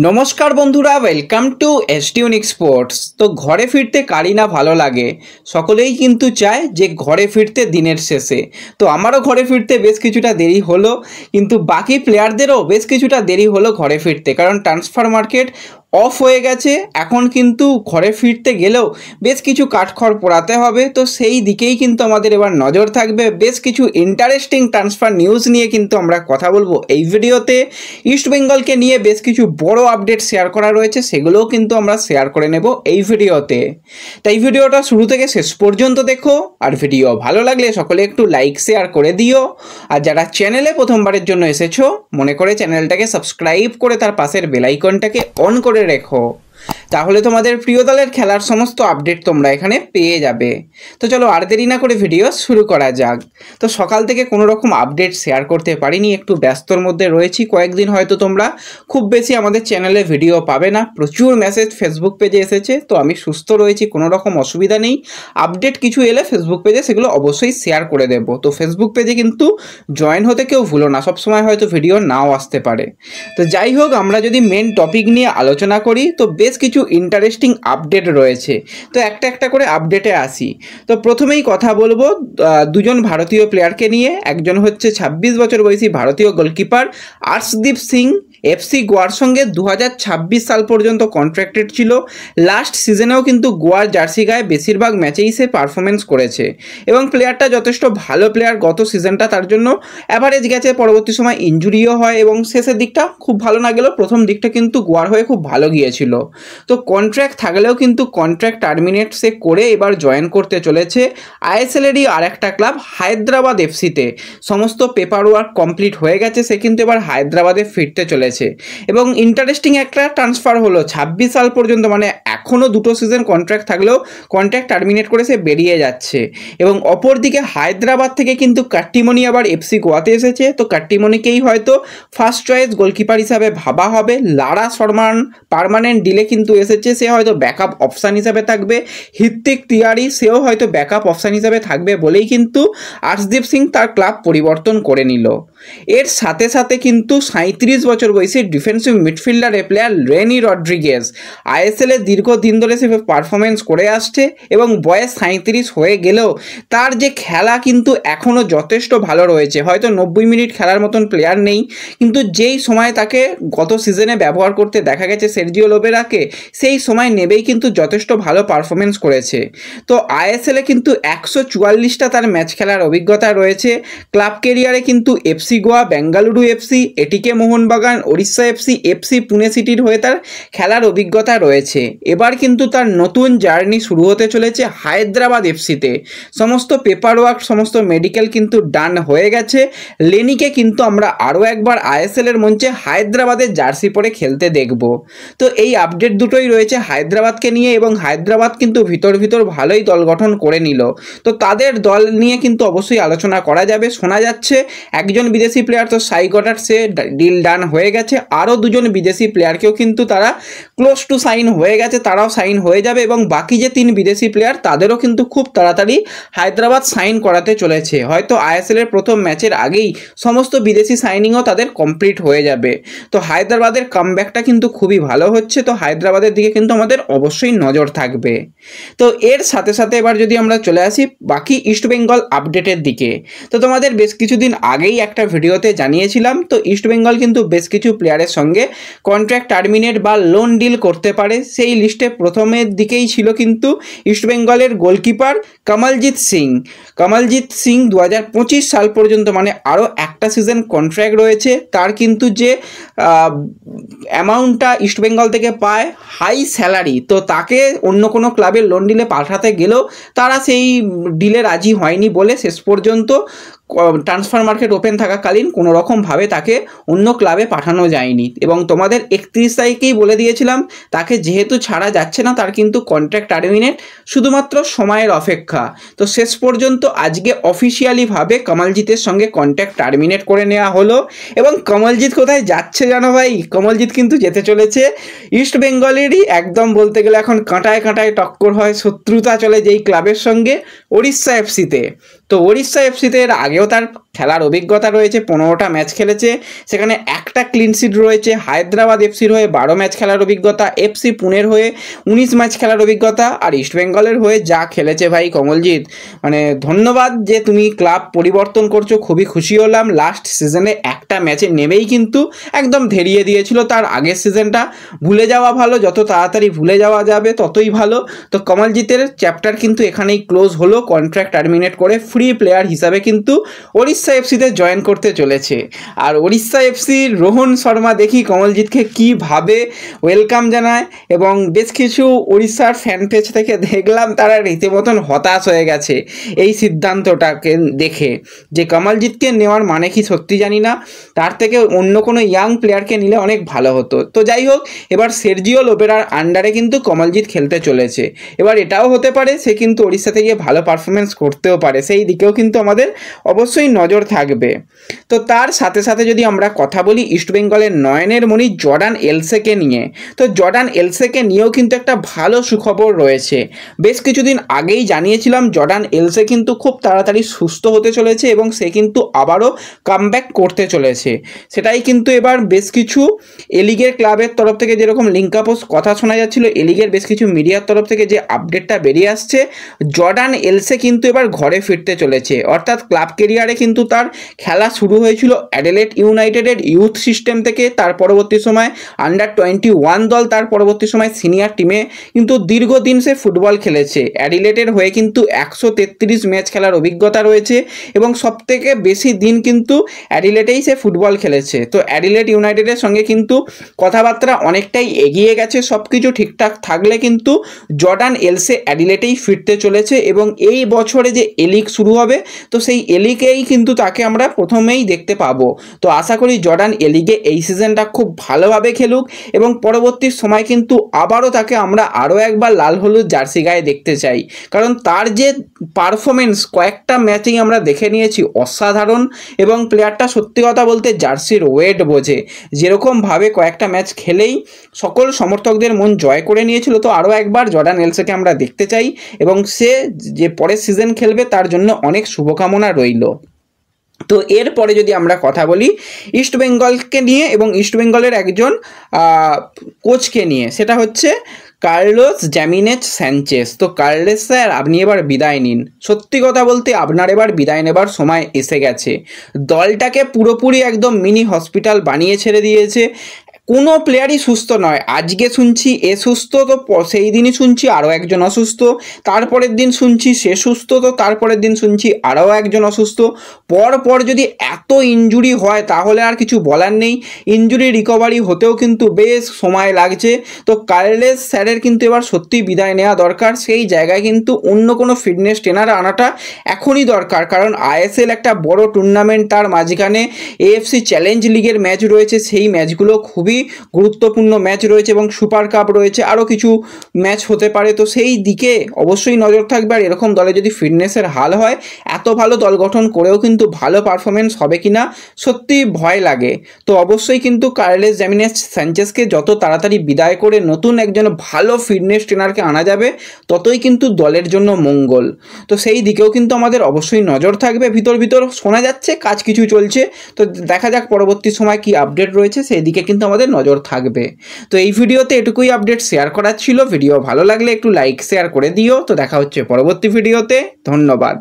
নমস্কার বন্ধুরা, welcome to এসটিউনিক sports. তো ঘরে ফিরতে কারই না ভালো লাগে, সকলেই কিন্তু চায় যে ঘরে ফিরতে দিনের শেষে। তো আমারও ঘরে ফিরতে বেশ কিছুটা দেরি হলো, কিন্তু বাকি প্লেয়ারদেরও বেশ কিছুটা দেরি হলো ঘরে ফিরতে, কারণ ট্রান্সফার মার্কেট অফ হয়ে গেছে। এখন কিন্তু ঘরে ফিরতে গেলেও বেশ কিছু কাঠখড় পোড়াতে হবে, তো সেই দিকেই কিন্তু আমাদের এবার নজর থাকবে। বেশ কিছু ইন্টারেস্টিং ট্রান্সফার নিউজ নিয়ে কিন্তু আমরা কথা বলবো এই ভিডিওতে। ইস্ট বেঙ্গলকে নিয়ে বেশ কিছু বড় আপডেট শেয়ার করা রয়েছে, সেগুলোও কিন্তু আমরা শেয়ার করে নেব এই ভিডিওতে। তাই ভিডিওটা শুরু থেকে শেষ পর্যন্ত দেখো, আর ভিডিও ভালো লাগলে সকলে একটু লাইক শেয়ার করে দিও। আর যারা চ্যানেলে প্রথমবারের জন্য এসেছো, মনে করে চ্যানেলটাকে সাবস্ক্রাইব করে তার পাশের বেল আইকনটাকে অন করে রেখো, তাহলে তোমাদের প্রিয় দলের খেলার সমস্ত আপডেট তোমরা এখানে পেয়ে যাবে। তো চলো আর দেরি না করে ভিডিও শুরু করা যাক। তো সকাল থেকে কোনো রকম আপডেট শেয়ার করতে পারিনি, একটু ব্যস্তর মধ্যে রয়েছি। কয়েকদিন হয়তো তোমরা খুব বেশি আমাদের চ্যানেলে ভিডিও পাবে না, প্রচুর মেসেজ ফেসবুক পেজে এসেছে। তো আমি সুস্থ রয়েছি, কোনো রকম অসুবিধা নেই। আপডেট কিছু এলে ফেসবুক পেজে সেগুলো অবশ্যই শেয়ার করে দেবো। তো ফেসবুক পেজে কিন্তু জয়েন হতে কেউ ভুলো না, সবসময় হয়তো ভিডিও নাও আসতে পারে। তো যাই হোক, আমরা যদি মেন টপিক নিয়ে আলোচনা করি, তো বেশ কিছু ইন্টারেস্টিং আপডেট রয়েছে। তো একটা একটা করে আপডেটে আসি। তো প্রথমেই কথা বলবো দুজন ভারতীয় প্লেয়ারকে নিয়ে। একজন হচ্ছে 26 বছর বয়সী ভারতীয় গোলকিপার আর্শদীপ সিং। এফসি গোয়ার সঙ্গে 2026 সাল পর্যন্ত কন্ট্রাক্টেড ছিল। লাস্ট সিজনেও কিন্তু গোয়ার জার্সি গায়ে বেশিরভাগ ম্যাচেই সে পারফরমেন্স করেছে, এবং প্লেয়ারটা যথেষ্ট ভালো প্লেয়ার। গত সিজনটা তার জন্য অ্যাভারেজ গেছে, পরবর্তী সময় ইনজুরিও হয়, এবং শেষের দিকটা খুব ভালো না গেলেও প্রথম দিকটা কিন্তু গোয়ার হয়ে খুব ভালো গিয়েছিল। তো কন্ট্রাক্ট থাকলেও কিন্তু কন্ট্রাক্ট টার্মিনেট সে করে এবার জয়েন করতে চলেছে আইএসএলেরই আর একটা ক্লাব হায়দ্রাবাদ এফসিতে। সমস্ত পেপার ওয়ার্ক কমপ্লিট হয়ে গেছে, সে কিন্তু এবার হায়দ্রাবাদে ফিরতে চলেছে। এবং ইন্টারেস্টিং একটা ট্রান্সফার হলো, 26 সাল পর্যন্ত, মানে এখনও 2 সিজন কন্ট্রাক্ট থাকলেও কন্ট্রাক্ট টার্মিনেট করে সে বেরিয়ে যাচ্ছে। এবং অপরদিকে হায়দ্রাবাদ থেকে কিন্তু কাট্টিমনি আবার এফসি গোয়াতে এসেছে। তো কাট্টিমনিকেই হয়তো ফার্স্ট চয়েস গোলকিপার হিসাবে ভাবা হবে। লারা শর্মান পার্মানেন্ট ডিলে কিন্তু এসেছে, সে হয়তো ব্যাকআপ অপশান হিসাবে থাকবে। হৃত্বিক তিয়ারি, সেও হয়তো ব্যাকআপ অপশান হিসাবে থাকবে বলেই কিন্তু আর্শদীপ সিং তার ক্লাব পরিবর্তন করে নিল। এর সাথে সাথে কিন্তু 37 বছর বয়সী ডিফেন্সিভ মিডফিল্ডারের প্লেয়ার রেনি রড্রিগেজ আইএসএলে দীর্ঘদিন ধরে সে পারফরমেন্স করে আসছে, এবং বয়স 37 হয়ে গেলেও তার যে খেলা কিন্তু এখনও যথেষ্ট ভালো রয়েছে। হয়তো 90 মিনিট খেলার মতন প্লেয়ার নেই, কিন্তু যেই সময় তাকে গত সিজনে ব্যবহার করতে দেখা গেছে সের্জিও লোবেরাকে, সেই সময় নেবেই কিন্তু যথেষ্ট ভালো পারফরমেন্স করেছে। তো আইএসএলে কিন্তু 144টা তার ম্যাচ খেলার অভিজ্ঞতা রয়েছে। ক্লাব কেরিয়ারে কিন্তু এফসি গোয়া, বেঙ্গালুরু এফসি, এটিকে মোহনবাগান, ওড়িশা এফসি, এফসি পুনে সিটির হয়ে তার খেলার অভিজ্ঞতা রয়েছে। এবার কিন্তু তার নতুন জার্নি শুরু হতে চলেছে হায়দ্রাবাদ এফসিতে। সমস্ত পেপার ওয়ার্ক, সমস্ত মেডিকেল কিন্তু ডান হয়ে গেছে। লেনিকে কিন্তু আমরা আরও একবার আইএসএলের মঞ্চে হায়দ্রাবাদের জার্সি পরে খেলতে দেখব। তো এই আপডেট দুটোই রয়েছে হায়দ্রাবাদকে নিয়ে, এবং হায়দ্রাবাদ কিন্তু ভিতর ভালোই দল গঠন করে নিল। তো তাদের দল নিয়ে কিন্তু অবশ্যই আলোচনা করা যাবে। শোনা যাচ্ছে একজন বিদেশি প্লেয়ার তো সাই গটার সে ডিল ডান হয়ে গেছে, আরও দুজন বিদেশি প্লেয়ারকেও কিন্তু তারা ক্লোজ টু সাইন হয়ে গেছে, তারাও সাইন হয়ে যাবে। এবং বাকি যে 3 বিদেশি প্লেয়ার তাদেরও কিন্তু খুব তাড়াতাড়ি হায়দ্রাবাদ সাইন করাতে চলেছে। হয়তো আইএসএলের প্রথম ম্যাচের আগেই সমস্ত বিদেশি সাইনিংও তাদের কমপ্লিট হয়ে যাবে। তো হায়দ্রাবাদের কামব্যাকটা কিন্তু খুবই ভালো হচ্ছে। তো হায়দ্রাবাদের দিকে কিন্তু আমাদের অবশ্যই নজর থাকবে। তো এর সাথে সাথে এবার যদি আমরা চলে আসি বাকি ইস্টবেঙ্গল আপডেটের দিকে, তো তোমাদের বেশ কিছুদিন আগেই একটা ভিডিওতে জানিয়েছিলাম, তো ইস্টবেঙ্গল কিন্তু বেশ কিছু প্লেয়ারের সঙ্গে কন্ট্রাক্ট টার্মিনেট বা লোন ডিল করতে পারে। সেই লিস্টে প্রথমের দিকেই ছিল কিন্তু ইস্টবেঙ্গলের গোলকিপার কমলজিৎ সিং। কমলজিৎ সিং 2025 সাল পর্যন্ত, মানে আরও একটা সিজন কন্ট্রাক্ট রয়েছে। তার কিন্তু যে অ্যামাউন্টটা ইস্টবেঙ্গল থেকে পায়, হাই স্যালারি, তো তাকে অন্য কোনো ক্লাবের লোন ডিলে পাঠাতে গেলেও তারা সেই ডিলে রাজি হয়নি বলে শেষ পর্যন্ত ট্রান্সফার মার্কেট ওপেন থাকাকালীন কোনো রকমভাবে তাকে অন্য ক্লাবে পাঠানো যায়নি। এবং তোমাদের 31 তারিখেই বলে দিয়েছিলাম, তাকে যেহেতু ছাড়া যাচ্ছে না, তার কিন্তু কন্ট্রাক্ট টার্মিনেট শুধুমাত্র সময়ের অপেক্ষা। তো শেষ পর্যন্ত আজকে অফিসিয়ালিভাবে কমলজিতের সঙ্গে কন্ট্রাক্ট টার্মিনেট করে নেওয়া হলো। এবং কমলজিৎ কোথায় যাচ্ছে জানো ভাই? কমলজিৎ কিন্তু যেতে চলেছে ইস্ট বেঙ্গলেরই, একদম বলতে গেলে এখন কাঁটায় কাঁটায় টক্কর হয়, শত্রুতা চলে যেই ক্লাবের সঙ্গে, ওড়িশা এফসিতে। তো ওড়িশা এফসিতে এর আগে আগেও তার খেলার অভিজ্ঞতা রয়েছে, 15টা ম্যাচ খেলেছে, সেখানে একটা ক্লিন শিট রয়েছে। হায়দ্রাবাদ এফসির হয়ে 12 ম্যাচ খেলার অভিজ্ঞতা, এফসি পুনের হয়ে 19 ম্যাচ খেলার অভিজ্ঞতা, আর ইস্টবেঙ্গলের হয়ে যা খেলেছে ভাই কমলজিৎ, মানে ধন্যবাদ যে তুমি ক্লাব পরিবর্তন করছো, খুবই খুশি হলাম। লাস্ট সিজনে একটা ম্যাচে নেমেই কিন্তু একদম ধেরিয়ে দিয়েছিল, তার আগের সিজনটা ভুলে যাওয়া ভালো, যত তাড়াতাড়ি ভুলে যাওয়া যাবে ততই ভালো। তো কমলজিতের চ্যাপ্টার কিন্তু এখানেই ক্লোজ হলো, কন্ট্রাক্ট টার্মিনেট করে ফ্রি প্লেয়ার হিসাবে কিন্তু ওড়িশা এফসিতে জয়েন করতে চলেছে। আর ওড়িশা এফসির রোহন শর্মা দেখি কমলজিৎকে কীভাবে ওয়েলকাম জানায়, এবং বেশ কিছু ওড়িশার ফ্যান পেজ থেকে দেখলাম তারা রীতিমতন হতাশ হয়ে গেছে এই সিদ্ধান্তটাকে দেখে, যে কমলজিৎকে নেওয়ার মানে কি সত্যি জানি না, তার থেকে অন্য কোনো ইয়াং প্লেয়ারকে নিলে অনেক ভালো হতো। তো যাই হোক, এবার সের্জিও লোবেরার আন্ডারে কিন্তু কমলজিৎ খেলতে চলেছে। এবার এটাও হতে পারে সে কিন্তু ওড়িশাতে গিয়ে ভালো পারফরমেন্স করতেও পারে, সেই দিকেও কিন্তু আমাদের অবশ্যই নজর থাকবে। তো তার সাথে সাথে যদি আমরা কথা বলি ইস্টবেঙ্গলের নয়নের মণি জর্ডান এলসেকে নিয়ে, তো জর্ডান এলসেকে নিয়েও কিন্তু একটা ভালো সুখবর রয়েছে। বেশ কিছুদিন আগেই জানিয়েছিলাম জর্ডান এলসে কিন্তু খুব তাড়াতাড়ি সুস্থ হতে চলেছে এবং সে কিন্তু আবারও কামব্যাক করতে চলেছে। সেটাই কিন্তু এবার বেশ কিছু এলিগের ক্লাবের তরফ থেকে যেরকম লিঙ্ক আপস কথা শোনা যাচ্ছিল, এলিগের বেশ কিছু মিডিয়ার তরফ থেকে যে আপডেটটা বেরিয়ে আসছে, জর্ডান এলসে কিন্তু এবার ঘরে ফিরতে চলেছে। অর্থাৎ ক্লাব কেরিয়ারে কিন্তু তার খেলা শুরু হয়েছিল অ্যাডিলেড ইউনাইটেডের ইউথ সিস্টেম থেকে, তার পরবর্তী সময় আন্ডার 21 দল, তার পরবর্তী সময় সিনিয়র টিমে কিন্তু দীর্ঘদিন সে ফুটবল খেলেছে। অ্যাডিলেডের হয়ে কিন্তু 133 ম্যাচ খেলার অভিজ্ঞতা রয়েছে এবং সবথেকে বেশি দিন কিন্তু অ্যাডিলেডেই সে ফুটবল খেলেছে। তো অ্যাডিলেড ইউনাইটেডের সঙ্গে কিন্তু কথাবার্তা অনেকটাই এগিয়ে গেছে, সব কিছু ঠিকঠাক থাকলে কিন্তু জর্ডান এলসে অ্যাডিলেডেই ফিরতে চলেছে এবং এই বছরে যে এলিগ শুরু হবে, তো সেই এলিগেই কিন্তু তাকে আমরা প্রথমেই দেখতে পাবো। তো আশা করি জর্ডান এলিগে এই সিজনটা খুব ভালোভাবে খেলুক এবং পরবর্তী সময় কিন্তু আবারও তাকে আমরা আরও একবার লাল হলুদ জার্সি গায়ে দেখতে চাই, কারণ তার যে পারফরমেন্স কয়েকটা ম্যাচেই আমরা দেখে নিয়েছি অসাধারণ, এবং প্লেয়ারটা সত্যি কথা বলতে জার্সির ওয়েট বোঝে, যেরকমভাবে কয়েকটা ম্যাচ খেলেই সকল সমর্থকদের মন জয় করে নিয়েছিল। তো আরও একবার জর্ডান এলসেকে আমরা দেখতে চাই এবং সে যে পরের সিজন খেলবে তার জন্য অনেক শুভকামনা রইল। তো এরপরে যদি আমরা কথা বলি ইস্টবেঙ্গলকে নিয়ে এবং ইস্টবেঙ্গলের একজন কোচকে নিয়ে, সেটা হচ্ছে কার্লোস জ্যামিনেজ স্যাঞ্চেজ। তো কার্লোস স্যার, আপনি এবার বিদায় নিন। সত্যি কথা বলতে আপনার এবার বিদায় নেবার সময় এসে গেছে। দলটাকে পুরোপুরি একদম মিনি হসপিটাল বানিয়ে ছেড়ে দিয়েছে, কোনো প্লেয়ারই সুস্থ নয়। আজকে শুনছি এ সুস্থ, তো সেই দিনই শুনছি আরও একজন অসুস্থ, তারপরের দিন শুনছি সে সুস্থ, তো তারপরের দিন শুনছি আরও একজন অসুস্থ। পর যদি এত ইনজুরি হয় তাহলে আর কিছু বলার নেই, ইনজুরি রিকভারি হতেও কিন্তু বেশ সময় লাগছে। তো কার্লোস স্যারের কিন্তু এবার সত্যি বিদায় নেওয়া দরকার, সেই জায়গায় কিন্তু অন্য কোনো ফিটনেস ট্রেনার আনাটা এখনই দরকার, কারণ আইএসএল একটা বড় টুর্নামেন্ট, তার মাঝখানে এএফসি চ্যালেঞ্জ লিগের ম্যাচ রয়েছে, সেই ম্যাচগুলো খুবই গুরুত্বপূর্ণ ম্যাচ রয়েছে এবং সুপার কাপ রয়েছে, আরও কিছু ম্যাচ হতে পারে। তো সেই দিকে অবশ্যই নজর থাকবে। আর এরকম দলে যদি ফিটনেসের হাল হয়, এত ভালো দল গঠন করেও কিন্তু ভালো পারফরমেন্স হবে কিনা সত্যি ভয় লাগে। তো অবশ্যই কিন্তু কার্লোস জ্যামিনেজ স্যাঞ্চেজকে যত তাড়াতাড়ি বিদায় করে নতুন একজন ভালো ফিটনেস ট্রেনারকে আনা যাবে, ততই কিন্তু দলের জন্য মঙ্গল। তো সেই দিকেও কিন্তু আমাদের অবশ্যই নজর থাকবে। ভিতর শোনা যাচ্ছে কাজ কিছু চলছে, তো দেখা যাক পরবর্তী সময় কি আপডেট রয়েছে, সেই দিকে কিন্তু আমাদের নজর থাকবে। তো এই ভিডিওতে এটুকুই আপডেট শেয়ার করার ছিল। ভিডিও ভালো লাগলে একটু লাইক শেয়ার করে দিও। তো দেখা হচ্ছে পরবর্তী ভিডিওতে। ধন্যবাদ।